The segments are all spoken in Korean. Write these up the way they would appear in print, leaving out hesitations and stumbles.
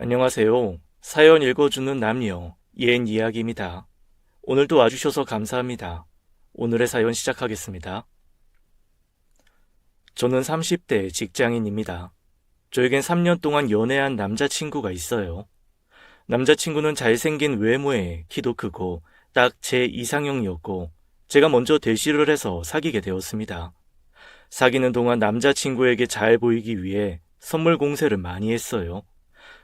안녕하세요. 사연 읽어주는 남녀, 옌 이야기입니다. 오늘도 와주셔서 감사합니다. 오늘의 사연 시작하겠습니다. 저는 30대 직장인입니다. 저에겐 3년 동안 연애한 남자친구가 있어요. 남자친구는 잘생긴 외모에 키도 크고 딱 제 이상형이었고 제가 먼저 대시를 해서 사귀게 되었습니다. 사귀는 동안 남자친구에게 잘 보이기 위해 선물 공세를 많이 했어요.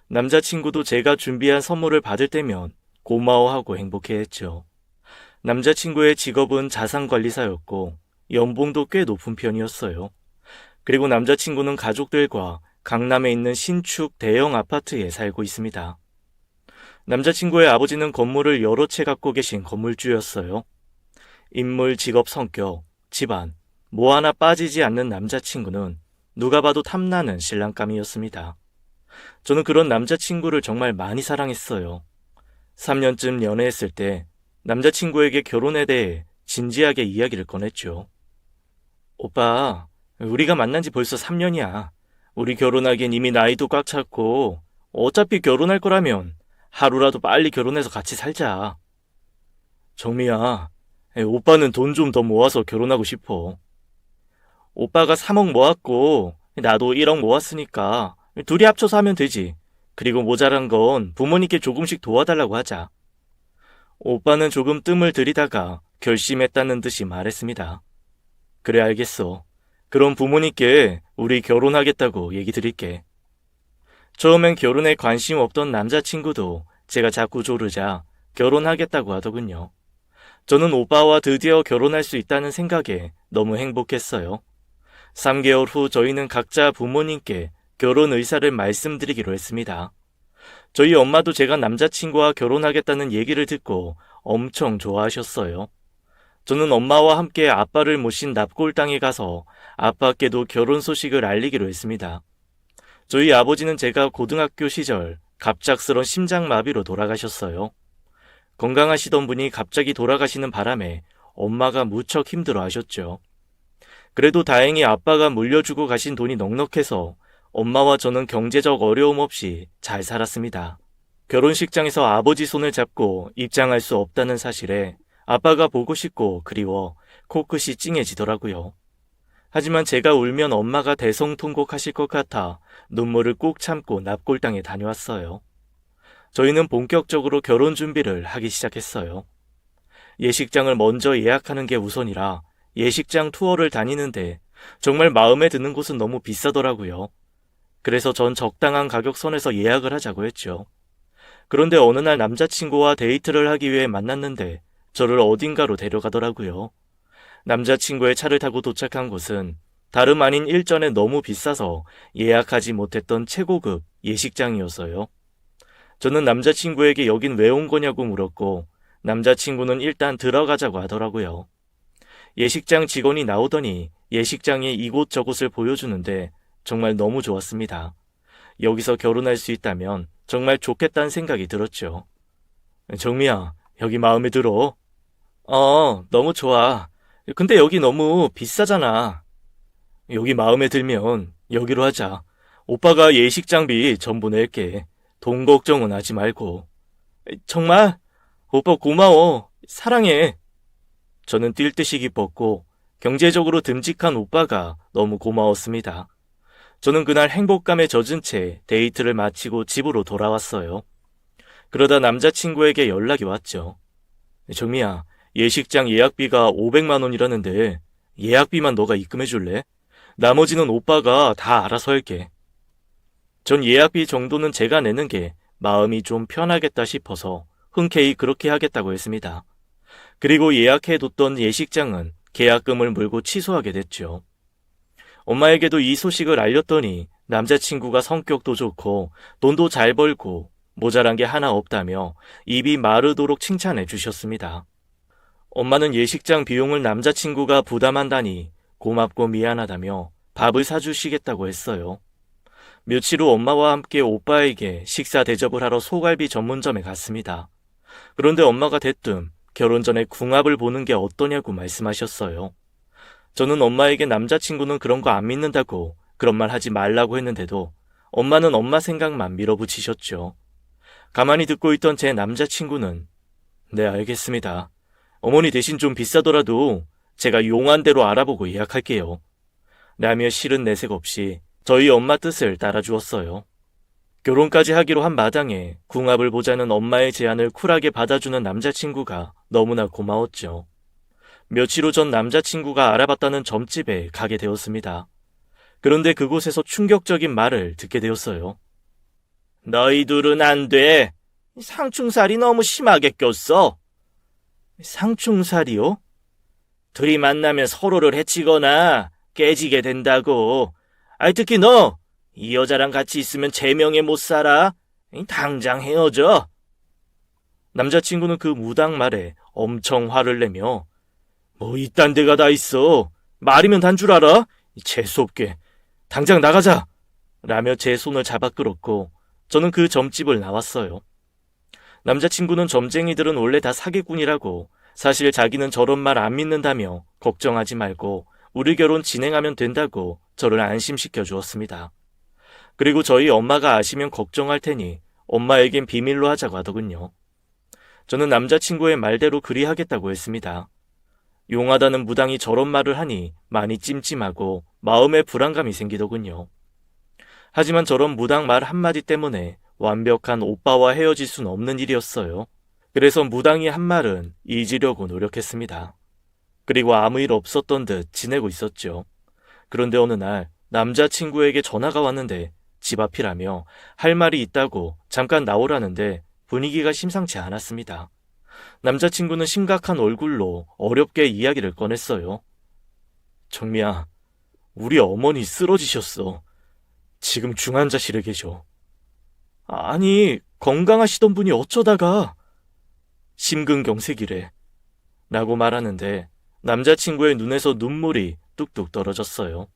남자친구도 제가 준비한 선물을 받을 때면 고마워하고 행복해했죠. 남자친구의 직업은 자산관리사였고 연봉도 꽤 높은 편이었어요. 그리고 남자친구는 가족들과 강남에 있는 신축 대형 아파트에 살고 있습니다. 남자친구의 아버지는 건물을 여러 채 갖고 계신 건물주였어요. 인물, 직업, 성격, 집안, 뭐 하나 빠지지 않는 남자친구는 누가 봐도 탐나는 신랑감이었습니다. 저는 그런 남자친구를 정말 많이 사랑했어요. 3년쯤 연애했을 때 남자친구에게 결혼에 대해 진지하게 이야기를 꺼냈죠. 오빠, 우리가 만난 지 벌써 3년이야. 우리 결혼하기엔 이미 나이도 꽉 찼고 어차피 결혼할 거라면 하루라도 빨리 결혼해서 같이 살자. 정미야, 오빠는 돈 좀 더 모아서 결혼하고 싶어. 오빠가 3억 모았고 나도 1억 모았으니까 둘이 합쳐서 하면 되지. 그리고 모자란 건 부모님께 조금씩 도와달라고 하자. 오빠는 조금 뜸을 들이다가 결심했다는 듯이 말했습니다. 그래, 알겠어. 그럼 부모님께 우리 결혼하겠다고 얘기 드릴게. 처음엔 결혼에 관심 없던 남자친구도 제가 자꾸 조르자 결혼하겠다고 하더군요. 저는 오빠와 드디어 결혼할 수 있다는 생각에 너무 행복했어요. 3개월 후 저희는 각자 부모님께 결혼 의사를 말씀드리기로 했습니다. 저희 엄마도 제가 남자친구와 결혼하겠다는 얘기를 듣고 엄청 좋아하셨어요. 저는 엄마와 함께 아빠를 모신 납골당에 가서 아빠께도 결혼 소식을 알리기로 했습니다. 저희 아버지는 제가 고등학교 시절 갑작스런 심장마비로 돌아가셨어요. 건강하시던 분이 갑자기 돌아가시는 바람에 엄마가 무척 힘들어 하셨죠. 그래도 다행히 아빠가 물려주고 가신 돈이 넉넉해서 엄마와 저는 경제적 어려움 없이 잘 살았습니다. 결혼식장에서 아버지 손을 잡고 입장할 수 없다는 사실에 아빠가 보고 싶고 그리워 코끝이 찡해지더라고요. 하지만 제가 울면 엄마가 대성통곡하실 것 같아 눈물을 꾹 참고 납골당에 다녀왔어요. 저희는 본격적으로 결혼 준비를 하기 시작했어요. 예식장을 먼저 예약하는 게 우선이라 예식장 투어를 다니는데 정말 마음에 드는 곳은 너무 비싸더라고요. 그래서 전 적당한 가격선에서 예약을 하자고 했죠. 그런데 어느 날 남자친구와 데이트를 하기 위해 만났는데 저를 어딘가로 데려가더라고요. 남자친구의 차를 타고 도착한 곳은 다름 아닌 일전에 너무 비싸서 예약하지 못했던 최고급 예식장이었어요. 저는 남자친구에게 여긴 왜 온 거냐고 물었고 남자친구는 일단 들어가자고 하더라고요. 예식장 직원이 나오더니 예식장의 이곳저곳을 보여주는데 정말 너무 좋았습니다. 여기서 결혼할 수 있다면 정말 좋겠다는 생각이 들었죠. 정미야, 여기 마음에 들어? 너무 좋아. 근데 여기 너무 비싸잖아. 여기 마음에 들면 여기로 하자. 오빠가 예식장비 전부 낼게. 돈 걱정은 하지 말고. 정말? 오빠 고마워. 사랑해. 저는 뛸 듯이 기뻤고 경제적으로 듬직한 오빠가 너무 고마웠습니다. 저는 그날 행복감에 젖은 채 데이트를 마치고 집으로 돌아왔어요. 그러다 남자친구에게 연락이 왔죠. 정미야, 예식장 예약비가 500만 원이라는데 예약비만 너가 입금해 줄래? 나머지는 오빠가 다 알아서 할게. 전 예약비 정도는 제가 내는 게 마음이 좀 편하겠다 싶어서 흔쾌히 그렇게 하겠다고 했습니다. 그리고 예약해뒀던 예식장은 계약금을 물고 취소하게 됐죠. 엄마에게도 이 소식을 알렸더니 남자친구가 성격도 좋고 돈도 잘 벌고 모자란 게 하나 없다며 입이 마르도록 칭찬해 주셨습니다. 엄마는 예식장 비용을 남자친구가 부담한다니 고맙고 미안하다며 밥을 사주시겠다고 했어요. 며칠 후 엄마와 함께 오빠에게 식사 대접을 하러 소갈비 전문점에 갔습니다. 그런데 엄마가 대뜸 결혼 전에 궁합을 보는 게 어떠냐고 말씀하셨어요. 저는 엄마에게 남자친구는 그런 거 안 믿는다고 그런 말 하지 말라고 했는데도 엄마는 엄마 생각만 밀어붙이셨죠. 가만히 듣고 있던 제 남자친구는 네, 알겠습니다. 어머니 대신 좀 비싸더라도 제가 용한 대로 알아보고 예약할게요. 라며 싫은 내색 없이 저희 엄마 뜻을 따라주었어요. 결혼까지 하기로 한 마당에 궁합을 보자는 엄마의 제안을 쿨하게 받아주는 남자친구가 너무나 고마웠죠. 며칠 후 전 남자친구가 알아봤다는 점집에 가게 되었습니다. 그런데 그곳에서 충격적인 말을 듣게 되었어요. 너희 둘은 안 돼. 상충살이 너무 심하게 꼈어. 상충살이요? 둘이 만나면 서로를 해치거나 깨지게 된다고. 특히 너, 이 여자랑 같이 있으면 제명에 못 살아. 당장 헤어져. 남자친구는 그 무당 말에 엄청 화를 내며 뭐 이딴 데가 다 있어. 말이면 단 줄 알아? 재수없게. 당장 나가자. 라며 제 손을 잡아 끌었고 저는 그 점집을 나왔어요. 남자친구는 점쟁이들은 원래 다 사기꾼이라고 사실 자기는 저런 말 안 믿는다며 걱정하지 말고 우리 결혼 진행하면 된다고 저를 안심시켜 주었습니다. 그리고 저희 엄마가 아시면 걱정할 테니 엄마에겐 비밀로 하자고 하더군요. 저는 남자친구의 말대로 그리하겠다고 했습니다. 용하다는 무당이 저런 말을 하니 많이 찜찜하고 마음에 불안감이 생기더군요. 하지만 저런 무당 말 한마디 때문에 완벽한 오빠와 헤어질 수는 없는 일이었어요. 그래서 무당이 한 말은 잊으려고 노력했습니다. 그리고 아무 일 없었던 듯 지내고 있었죠. 그런데 어느 날 남자친구에게 전화가 왔는데 집 앞이라며 할 말이 있다고 잠깐 나오라는데 분위기가 심상치 않았습니다. 남자친구는 심각한 얼굴로 어렵게 이야기를 꺼냈어요. 정미야, 우리 어머니 쓰러지셨어. 지금 중환자실에 계셔. 아니, 건강하시던 분이 어쩌다가 심근경색이래. 라고 말하는데 남자친구의 눈에서 눈물이 뚝뚝 떨어졌어요.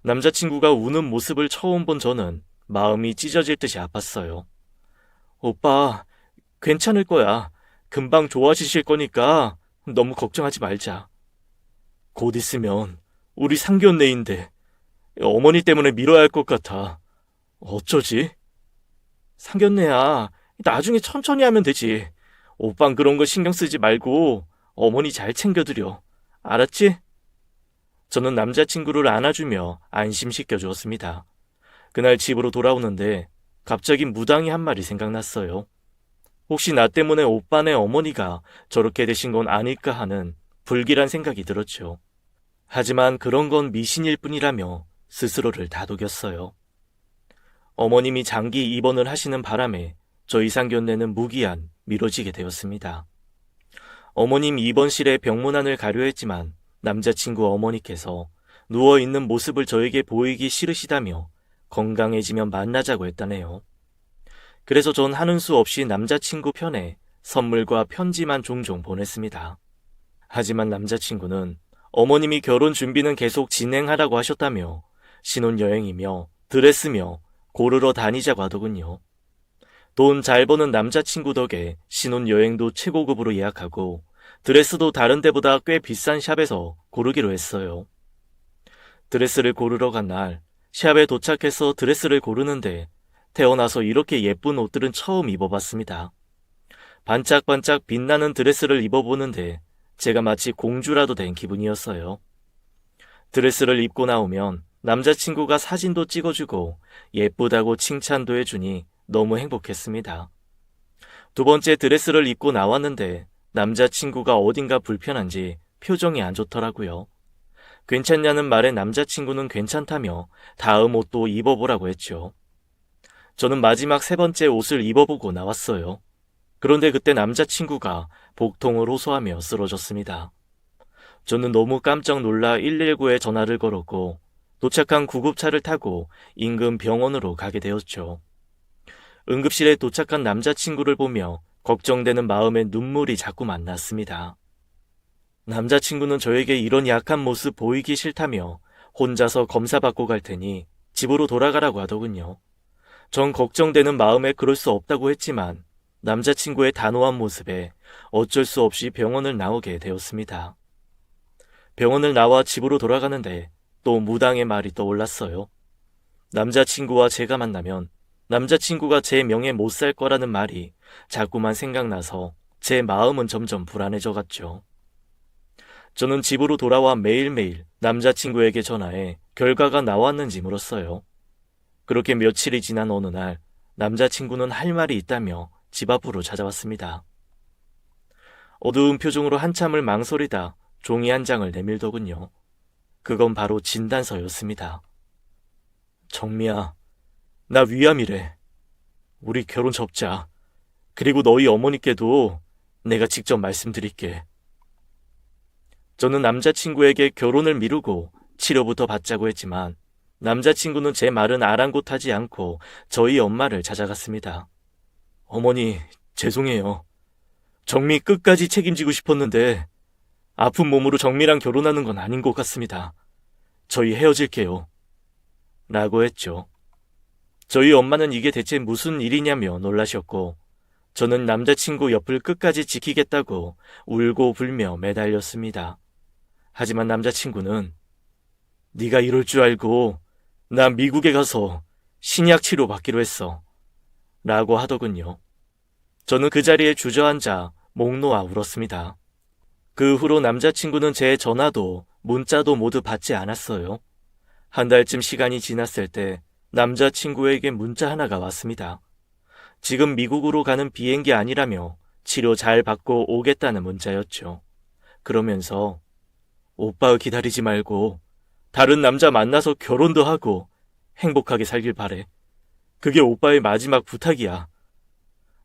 남자친구가 우는 모습을 처음 본 저는 마음이 찢어질 듯이 아팠어요. 오빠, 괜찮을 거야. 금방 좋아지실 거니까 너무 걱정하지 말자. 곧 있으면 우리 상견례인데 어머니 때문에 미뤄야 할 것 같아. 어쩌지? 상견례야. 나중에 천천히 하면 되지. 오빤 그런 거 신경 쓰지 말고 어머니 잘 챙겨드려. 알았지? 저는 남자친구를 안아주며 안심시켜 주었습니다. 그날 집으로 돌아오는데 갑자기 무당이 한 말이 생각났어요. 혹시 나 때문에 오빠네 어머니가 저렇게 되신 건 아닐까 하는 불길한 생각이 들었죠. 하지만 그런 건 미신일 뿐이라며 스스로를 다독였어요. 어머님이 장기 입원을 하시는 바람에 저희 상견례는 무기한 미뤄지게 되었습니다. 어머님 입원실에 병문안을 가려 했지만 남자친구 어머니께서 누워있는 모습을 저에게 보이기 싫으시다며 건강해지면 만나자고 했다네요. 그래서 전 하는 수 없이 남자친구 편에 선물과 편지만 종종 보냈습니다. 하지만 남자친구는 어머님이 결혼 준비는 계속 진행하라고 하셨다며 신혼여행이며 드레스며 고르러 다니자고 하더군요. 돈 잘 버는 남자친구 덕에 신혼여행도 최고급으로 예약하고 드레스도 다른 데보다 꽤 비싼 샵에서 고르기로 했어요. 드레스를 고르러 간 날 샵에 도착해서 드레스를 고르는데 태어나서 이렇게 예쁜 옷들은 처음 입어봤습니다. 반짝반짝 빛나는 드레스를 입어보는데 제가 마치 공주라도 된 기분이었어요. 드레스를 입고 나오면 남자친구가 사진도 찍어주고 예쁘다고 칭찬도 해주니 너무 행복했습니다. 두 번째 드레스를 입고 나왔는데 남자친구가 어딘가 불편한지 표정이 안 좋더라고요. 괜찮냐는 말에 남자친구는 괜찮다며 다음 옷도 입어보라고 했죠. 저는 마지막 세 번째 옷을 입어보고 나왔어요. 그런데 그때 남자친구가 복통을 호소하며 쓰러졌습니다. 저는 너무 깜짝 놀라 119에 전화를 걸었고 도착한 구급차를 타고 인근 병원으로 가게 되었죠. 응급실에 도착한 남자친구를 보며 걱정되는 마음에 눈물이 자꾸만 났습니다. 남자친구는 저에게 이런 약한 모습 보이기 싫다며 혼자서 검사받고 갈 테니 집으로 돌아가라고 하더군요. 전 걱정되는 마음에 그럴 수 없다고 했지만 남자친구의 단호한 모습에 어쩔 수 없이 병원을 나오게 되었습니다. 병원을 나와 집으로 돌아가는데 또 무당의 말이 떠올랐어요. 남자친구와 제가 만나면 남자친구가 제 명예 못 살 거라는 말이 자꾸만 생각나서 제 마음은 점점 불안해져 갔죠. 저는 집으로 돌아와 매일매일 남자친구에게 전화해 결과가 나왔는지 물었어요. 그렇게 며칠이 지난 어느 날 남자친구는 할 말이 있다며 집 앞으로 찾아왔습니다. 어두운 표정으로 한참을 망설이다 종이 한 장을 내밀더군요. 그건 바로 진단서였습니다. 정미야, 나 위암이래. 우리 결혼 접자. 그리고 너희 어머니께도 내가 직접 말씀드릴게. 저는 남자친구에게 결혼을 미루고 치료부터 받자고 했지만 남자친구는 제 말은 아랑곳하지 않고 저희 엄마를 찾아갔습니다. 어머니, 죄송해요. 정미 끝까지 책임지고 싶었는데 아픈 몸으로 정미랑 결혼하는 건 아닌 것 같습니다. 저희 헤어질게요. 라고 했죠. 저희 엄마는 이게 대체 무슨 일이냐며 놀라셨고 저는 남자친구 옆을 끝까지 지키겠다고 울고 불며 매달렸습니다. 하지만 남자친구는 네가 이럴 줄 알고 나 미국에 가서 신약 치료 받기로 했어. 라고 하더군요. 저는 그 자리에 주저앉아 목 놓아 울었습니다. 그 후로 남자친구는 제 전화도 문자도 모두 받지 않았어요. 한 달쯤 시간이 지났을 때 남자친구에게 문자 하나가 왔습니다. 지금 미국으로 가는 비행기 아니라며 치료 잘 받고 오겠다는 문자였죠. 그러면서 오빠 기다리지 말고 다른 남자 만나서 결혼도 하고 행복하게 살길 바래. 그게 오빠의 마지막 부탁이야.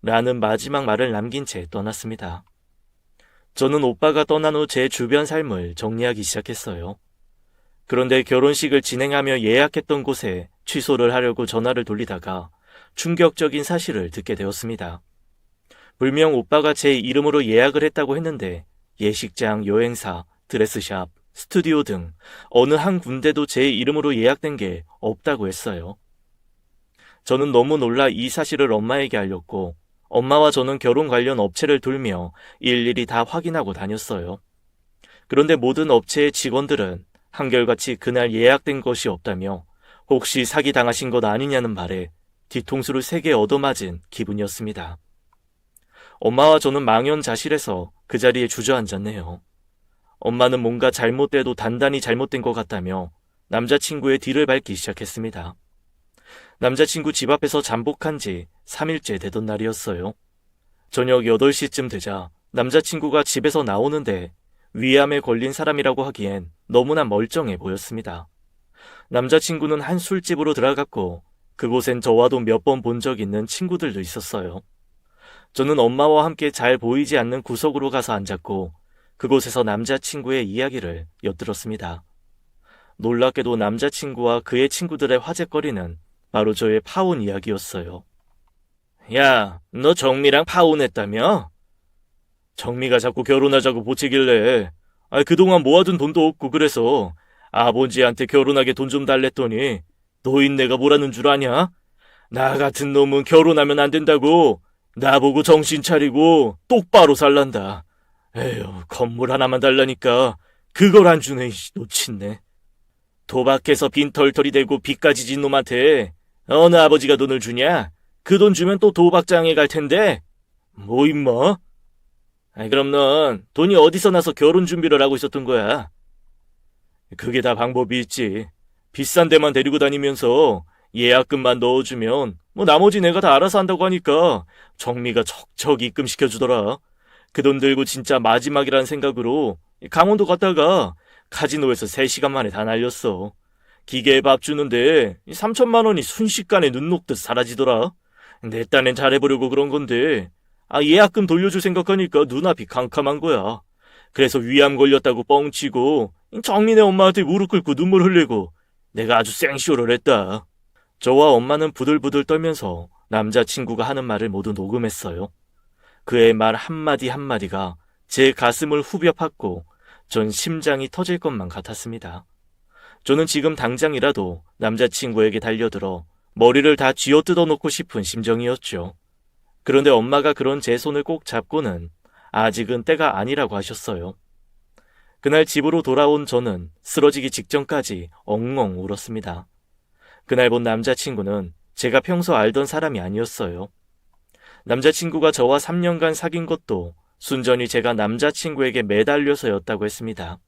라는 마지막 말을 남긴 채 떠났습니다. 저는 오빠가 떠난 후 제 주변 삶을 정리하기 시작했어요. 그런데 결혼식을 진행하며 예약했던 곳에 취소를 하려고 전화를 돌리다가 충격적인 사실을 듣게 되었습니다. 불명 오빠가 제 이름으로 예약을 했다고 했는데 예식장, 여행사, 드레스샵, 스튜디오 등 어느 한 군데도 제 이름으로 예약된 게 없다고 했어요. 저는 너무 놀라 이 사실을 엄마에게 알렸고 엄마와 저는 결혼 관련 업체를 돌며 일일이 다 확인하고 다녔어요. 그런데 모든 업체의 직원들은 한결같이 그날 예약된 것이 없다며 혹시 사기당하신 것 아니냐는 말에 뒤통수를 세게 얻어맞은 기분이었습니다. 엄마와 저는 망연자실해서 그 자리에 주저앉았네요. 엄마는 뭔가 잘못돼도 단단히 잘못된 것 같다며 남자친구의 뒤를 밟기 시작했습니다. 남자친구 집 앞에서 잠복한 지 3일째 되던 날이었어요. 저녁 8시쯤 되자 남자친구가 집에서 나오는데 위암에 걸린 사람이라고 하기엔 너무나 멀쩡해 보였습니다. 남자친구는 한 술집으로 들어갔고 그곳엔 저와도 몇 번 본 적 있는 친구들도 있었어요. 저는 엄마와 함께 잘 보이지 않는 구석으로 가서 앉았고 그곳에서 남자친구의 이야기를 엿들었습니다. 놀랍게도 남자친구와 그의 친구들의 화제거리는 바로 저의 파혼 이야기였어요. 야, 너 정미랑 파혼했다며? 정미가 자꾸 결혼하자고 보채길래 그동안 모아둔 돈도 없고 그래서 아버지한테 결혼하게 돈 좀 달랬더니 노인네가 뭐라는 줄 아냐? 나 같은 놈은 결혼하면 안 된다고 나보고 정신 차리고 똑바로 살란다. 에휴, 건물 하나만 달라니까 그걸 안 주네. 놓친네. 도박해서 빈털털이 되고 빚까지 진 놈한테 어느 아버지가 돈을 주냐? 그 돈 주면 또 도박장에 갈 텐데. 뭐 임마? 그럼 넌 돈이 어디서 나서 결혼 준비를 하고 있었던 거야? 그게 다 방법이 있지. 비싼 데만 데리고 다니면서 예약금만 넣어주면 나머지 내가 다 알아서 한다고 하니까 정미가 척척 입금시켜주더라. 그 돈 들고 진짜 마지막이라는 생각으로 강원도 갔다가 카지노에서 3시간 만에 다 날렸어. 기계에 밥 주는데 3천만 원이 순식간에 눈 녹듯 사라지더라. 내 딴엔 잘해보려고 그런 건데 예약금 돌려줄 생각하니까 눈앞이 캄캄한 거야. 그래서 위암 걸렸다고 뻥치고 정민의 엄마한테 무릎 꿇고 눈물 흘리고 내가 아주 생쇼를 했다. 저와 엄마는 부들부들 떨면서 남자친구가 하는 말을 모두 녹음했어요. 그의 말 한마디 한마디가 제 가슴을 후벼 팠고 전 심장이 터질 것만 같았습니다. 저는 지금 당장이라도 남자친구에게 달려들어 머리를 다 쥐어뜯어 놓고 싶은 심정이었죠. 그런데 엄마가 그런 제 손을 꼭 잡고는 아직은 때가 아니라고 하셨어요. 그날 집으로 돌아온 저는 쓰러지기 직전까지 엉엉 울었습니다. 그날 본 남자친구는 제가 평소 알던 사람이 아니었어요. 남자친구가 저와 3년간 사귄 것도 순전히 제가 남자친구에게 매달려서였다고 했습니다.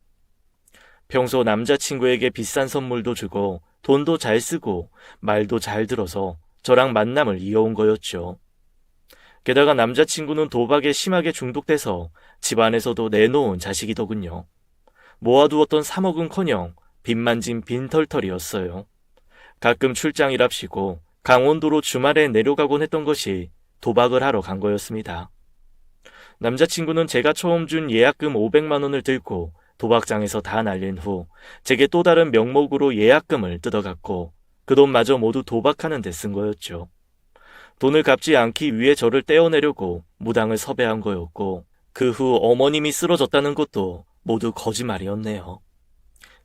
평소 남자친구에게 비싼 선물도 주고 돈도 잘 쓰고 말도 잘 들어서 저랑 만남을 이어온 거였죠. 게다가 남자친구는 도박에 심하게 중독돼서 집안에서도 내놓은 자식이더군요. 모아두었던 3억은커녕 빚만 진 빈털털이었어요. 가끔 출장이랍시고 강원도로 주말에 내려가곤 했던 것이 도박을 하러 간 거였습니다. 남자친구는 제가 처음 준 예약금 500만 원을 들고 도박장에서 다 날린 후 제게 또 다른 명목으로 예약금을 뜯어갔고 그 돈마저 모두 도박하는 데 쓴 거였죠. 돈을 갚지 않기 위해 저를 떼어내려고 무당을 섭외한 거였고 그 후 어머님이 쓰러졌다는 것도 모두 거짓말이었네요.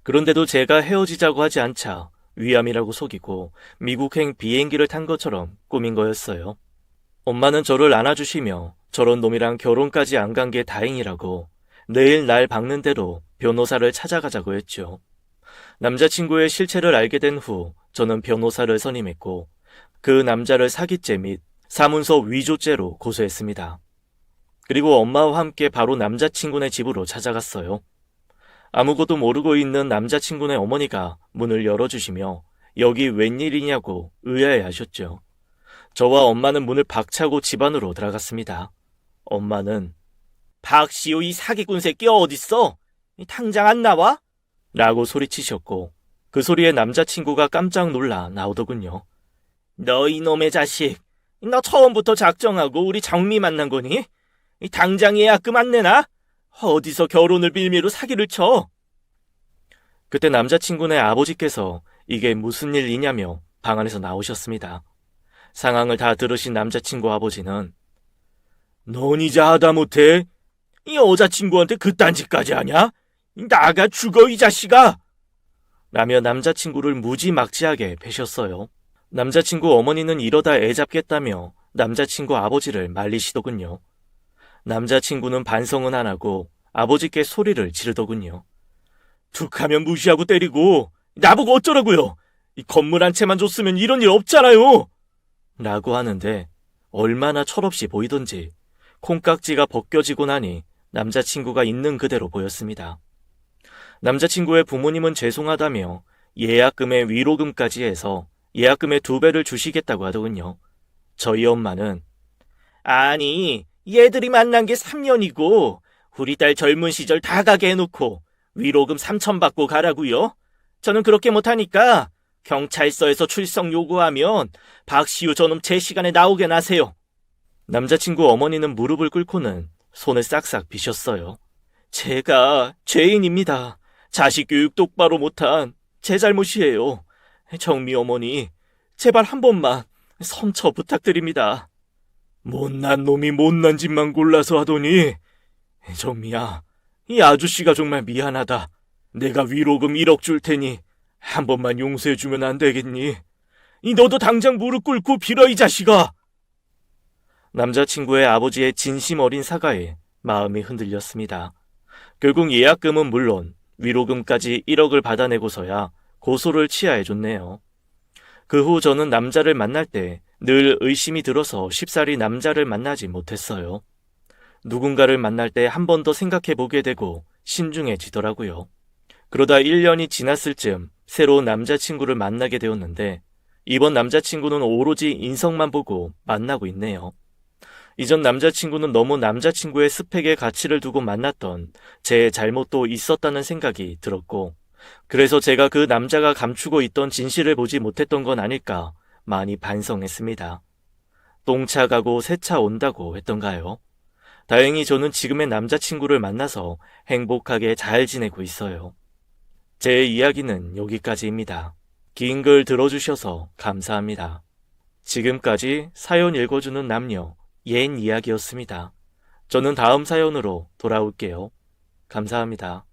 그런데도 제가 헤어지자고 하지 않자 위암이라고 속이고 미국행 비행기를 탄 것처럼 꾸민 거였어요. 엄마는 저를 안아주시며 저런 놈이랑 결혼까지 안 간 게 다행이라고 내일 날 박는 대로 변호사를 찾아가자고 했죠. 남자친구의 실체를 알게 된 후 저는 변호사를 선임했고 그 남자를 사기죄 및 사문서 위조죄로 고소했습니다. 그리고 엄마와 함께 바로 남자친구네 집으로 찾아갔어요. 아무것도 모르고 있는 남자친구네 어머니가 문을 열어주시며 여기 웬일이냐고 의아해하셨죠. 저와 엄마는 문을 박차고 집 안으로 들어갔습니다. 엄마는 박시우 이 사기꾼 새끼 어딨어? 당장 안 나와? 라고 소리치셨고 그 소리에 남자친구가 깜짝 놀라 나오더군요. 너 이놈의 자식, 너 처음부터 작정하고 우리 정미 만난 거니? 당장 예약금 안 내나? 어디서 결혼을 빌미로 사기를 쳐? 그때 남자친구네 아버지께서 이게 무슨 일이냐며 방 안에서 나오셨습니다. 상황을 다 들으신 남자친구 아버지는 넌 이제 하다못해 이 여자친구한테 그딴 짓까지 하냐? 나가 죽어 이 자식아! 라며 남자친구를 무지막지하게 패셨어요. 남자친구 어머니는 이러다 애 잡겠다며 남자친구 아버지를 말리시더군요. 남자친구는 반성은 안 하고 아버지께 소리를 지르더군요. 툭하면 무시하고 때리고 나보고 어쩌라고요? 이 건물 한 채만 줬으면 이런 일 없잖아요! 라고 하는데 얼마나 철없이 보이던지 콩깍지가 벗겨지고 나니 남자친구가 있는 그대로 보였습니다. 남자친구의 부모님은 죄송하다며 예약금의 위로금까지 해서 예약금의 2배를 주시겠다고 하더군요. 저희 엄마는 아니 얘들이 만난 게 3년이고 우리 딸 젊은 시절 다 가게 해놓고 위로금 3천 받고 가라고요? 저는 그렇게 못하니까 경찰서에서 출석 요구하면 박시우 저놈 제 시간에 나오게 하세요. 남자친구 어머니는 무릎을 꿇고는 손을 싹싹 비셨어요. 제가 죄인입니다. 자식 교육 똑바로 못한 제 잘못이에요. 정미 어머니, 제발 한 번만 선처 부탁드립니다. 못난 놈이 못난 짓만 골라서 하더니 정미야, 이 아저씨가 정말 미안하다. 내가 위로금 1억 줄 테니 한 번만 용서해주면 안 되겠니? 너도 당장 무릎 꿇고 빌어 이 자식아! 남자친구의 아버지의 진심 어린 사과에 마음이 흔들렸습니다. 결국 예약금은 물론 위로금까지 1억을 받아내고서야 고소를 취하해줬네요. 그 후 저는 남자를 만날 때 늘 의심이 들어서 쉽사리 남자를 만나지 못했어요. 누군가를 만날 때 한 번 더 생각해보게 되고 신중해지더라고요. 그러다 1년이 지났을 즈음 새로운 남자친구를 만나게 되었는데 이번 남자친구는 오로지 인성만 보고 만나고 있네요. 이전 남자친구는 너무 남자친구의 스펙에 가치를 두고 만났던 제 잘못도 있었다는 생각이 들었고 그래서 제가 그 남자가 감추고 있던 진실을 보지 못했던 건 아닐까 많이 반성했습니다. 똥차 가고 새차 온다고 했던가요? 다행히 저는 지금의 남자친구를 만나서 행복하게 잘 지내고 있어요. 제 이야기는 여기까지입니다. 긴 글 들어주셔서 감사합니다. 지금까지 사연 읽어주는 남녀 옌 이야기였습니다. 저는 다음 사연으로 돌아올게요. 감사합니다.